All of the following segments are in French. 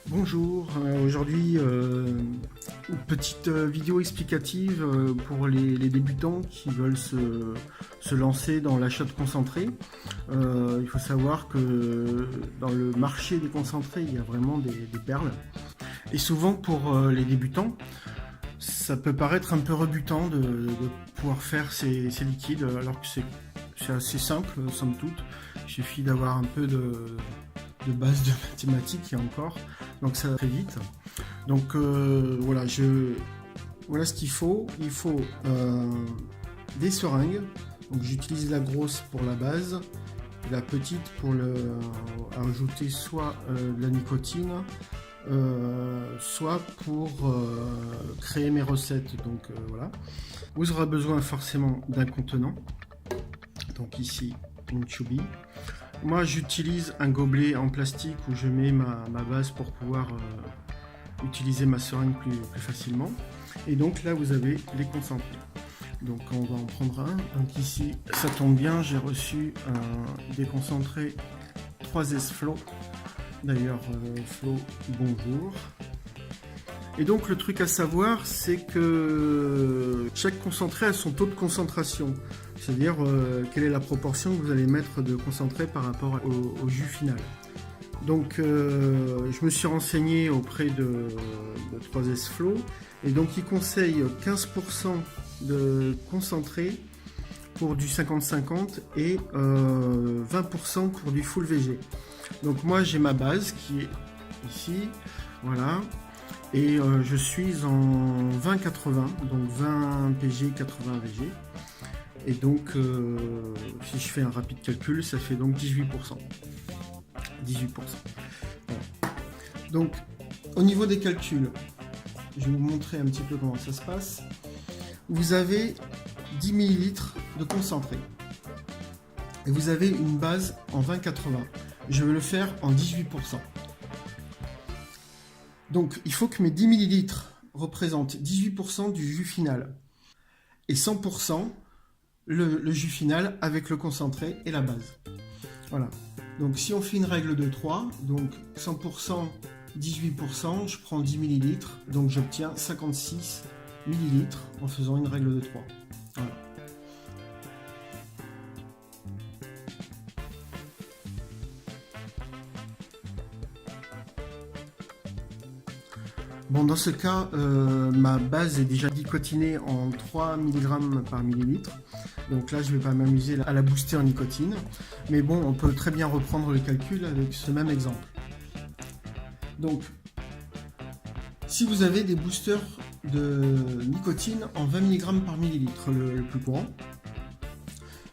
Bonjour, aujourd'hui une petite vidéo explicative pour les débutants qui veulent se lancer dans l'achat de concentrés. Il faut savoir que dans le marché des concentrés, il y a vraiment des perles. Et souvent pour les débutants, ça peut paraître un peu rebutant de pouvoir faire ces liquides, alors que c'est assez simple, somme toute. Il suffit d'avoir un peu de base de mathématiques et encore, donc ça va très vite. Donc voilà, voilà ce qu'il faut. Il faut des seringues. Donc j'utilise la grosse pour la base, la petite pour ajouter soit de la nicotine, soit pour créer mes recettes. Donc voilà. Vous aurez besoin forcément d'un contenant. Donc ici une chubby. Moi j'utilise un gobelet en plastique où je mets ma base pour pouvoir utiliser ma seringue plus facilement. Et donc là vous avez les concentrés. Donc on va en prendre un. Donc ici ça tombe bien, j'ai reçu des concentrés 3S Flow. D'ailleurs Flow, bonjour. Et donc le truc à savoir, c'est que chaque concentré a son taux de concentration. C'est-à-dire quelle est la proportion que vous allez mettre de concentré par rapport au jus final. Donc je me suis renseigné auprès de 3S Flow et donc ils conseillent 15% de concentré pour du 50-50 et 20% pour du full VG. Donc moi j'ai ma base qui est ici, voilà, et je suis en 20-80, donc 20 PG, 80 VG. Et donc, si je fais un rapide calcul, ça fait donc 18%. 18%. Voilà. Donc, au niveau des calculs, je vais vous montrer un petit peu comment ça se passe. Vous avez 10 ml de concentré. Et vous avez une base en 20-80. Je vais le faire en 18%. Donc, il faut que mes 10 ml représentent 18% du jus final. Et 100% le jus final avec le concentré et la base. Voilà. Donc si on fait une règle de 3, donc 100%, 18%, je prends 10 ml, donc j'obtiens 56 ml en faisant une règle de 3. Voilà. Bon, dans ce cas, ma base est déjà nicotinée en 3 mg par millilitre. Donc là, je ne vais pas m'amuser à la booster en nicotine. Mais bon, on peut très bien reprendre le calcul avec ce même exemple. Donc, si vous avez des boosters de nicotine en 20 mg par millilitre, le plus courant,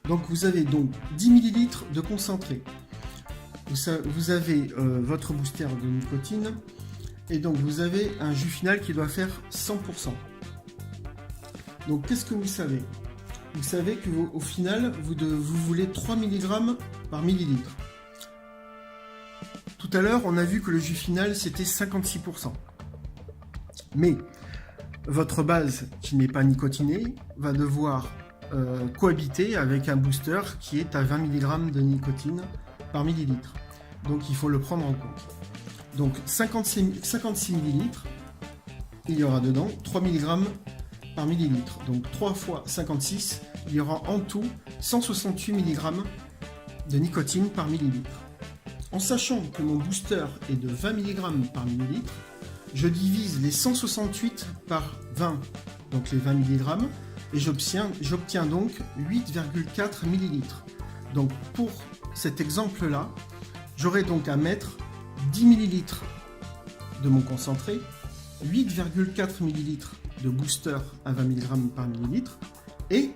donc vous avez donc 10 ml de concentré. Vous avez votre booster de nicotine. Et donc vous avez un jus final qui doit faire 100%. Donc qu'est-ce que vous savez? Vous savez qu'au final, vous voulez 3 mg par millilitre. Tout à l'heure, on a vu que le jus final, c'était 56%. Mais votre base, qui n'est pas nicotinée, va devoir cohabiter avec un booster qui est à 20 mg de nicotine par millilitre. Donc il faut le prendre en compte. Donc 56 ml, il y aura dedans 3 mg par millilitre. Donc 3 fois 56, il y aura en tout 168 mg de nicotine par millilitre. En sachant que mon booster est de 20 mg par millilitre, je divise les 168 par 20, donc les 20 mg, et j'obtiens donc 8,4 ml. Donc pour cet exemple-là, j'aurai donc à mettre 10 ml de mon concentré, 8,4 ml de booster à 20 mg par millilitre et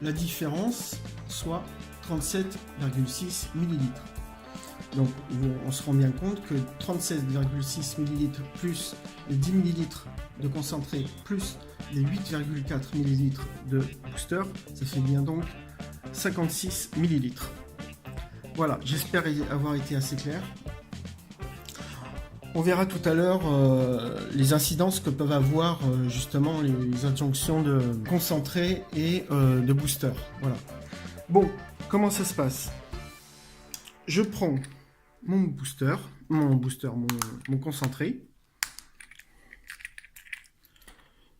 la différence soit 37,6 ml. Donc on se rend bien compte que 37,6 ml plus les 10 ml de concentré plus les 8,4 ml de booster, ça fait bien donc 56 ml. Voilà, j'espère avoir été assez clair. On verra tout à l'heure les incidences que peuvent avoir justement les adjonctions de concentré et de booster. Voilà. Bon, comment ça se passe? Je prends mon concentré.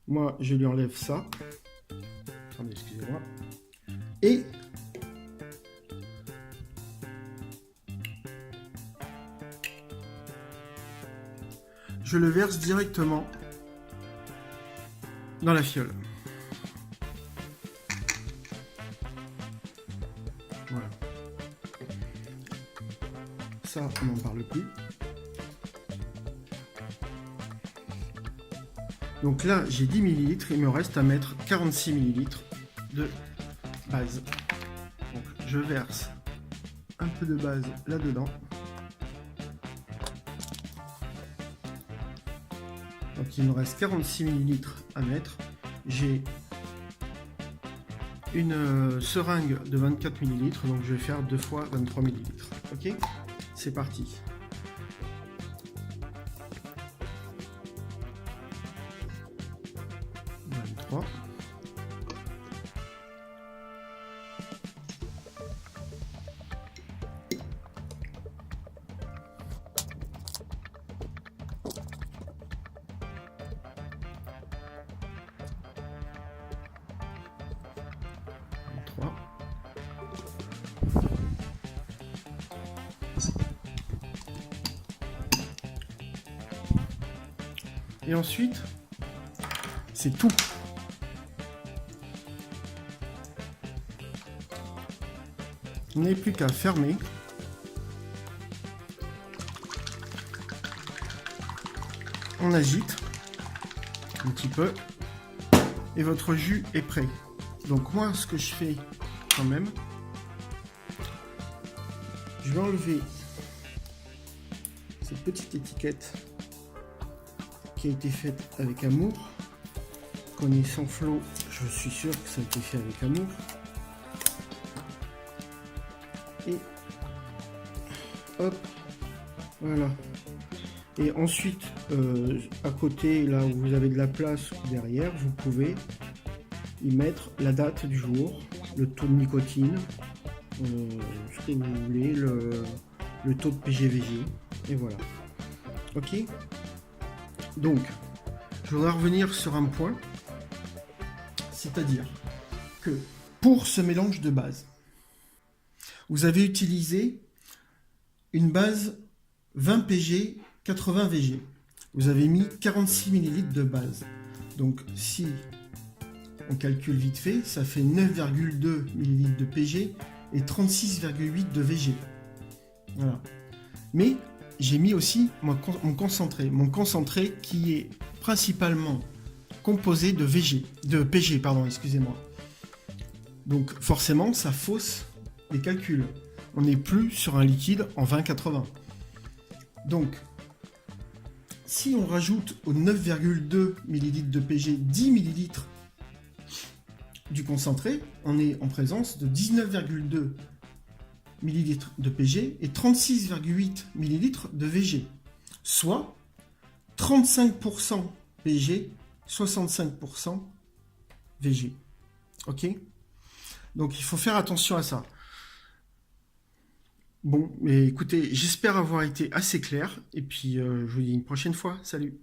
Moi, je lui enlève ça. Attendez, excusez-moi. Et je le verse directement dans la fiole. Voilà. Ça, on n'en parle plus. Donc là, j'ai 10 ml, il me reste à mettre 46 ml de base. Donc je verse un peu de base là-dedans. Donc il me reste 46 ml à mettre. J'ai une seringue de 24 ml, donc je vais faire 2 fois 23 ml. Ok, c'est parti. Et ensuite, c'est tout. Il n'est plus qu'à fermer. On agite un petit peu et votre jus est prêt. Donc moi, ce que je fais quand même, je vais enlever cette petite étiquette qui a été faite avec amour. Connaissant Flo, je suis sûr que ça a été fait avec amour. Et hop, voilà. Et ensuite, à côté, là où vous avez de la place derrière, vous pouvez y mettre la date du jour, le taux de nicotine, ce que vous voulez, le taux de PGVG, et voilà. Ok. Donc, je voudrais revenir sur un point, c'est-à-dire que pour ce mélange de base, vous avez utilisé une base 20 PG, 80 VG. Vous avez mis 46 ml de base. Donc, si on calcule vite fait, ça fait 9,2 ml de PG et 36,8 de VG. Voilà. Mais j'ai mis aussi mon concentré qui est principalement composé de PG, pardon, excusez-moi. Donc forcément, ça fausse les calculs. On n'est plus sur un liquide en 20-80. Donc, si on rajoute aux 9,2 ml de PG 10 ml du concentré, on est en présence de 19,2 ml de PG et 36,8 ml de VG, soit 35% PG, 65% VG. Ok? Donc il faut faire attention à ça. Bon, mais écoutez, j'espère avoir été assez clair, et puis je vous dis une prochaine fois. Salut!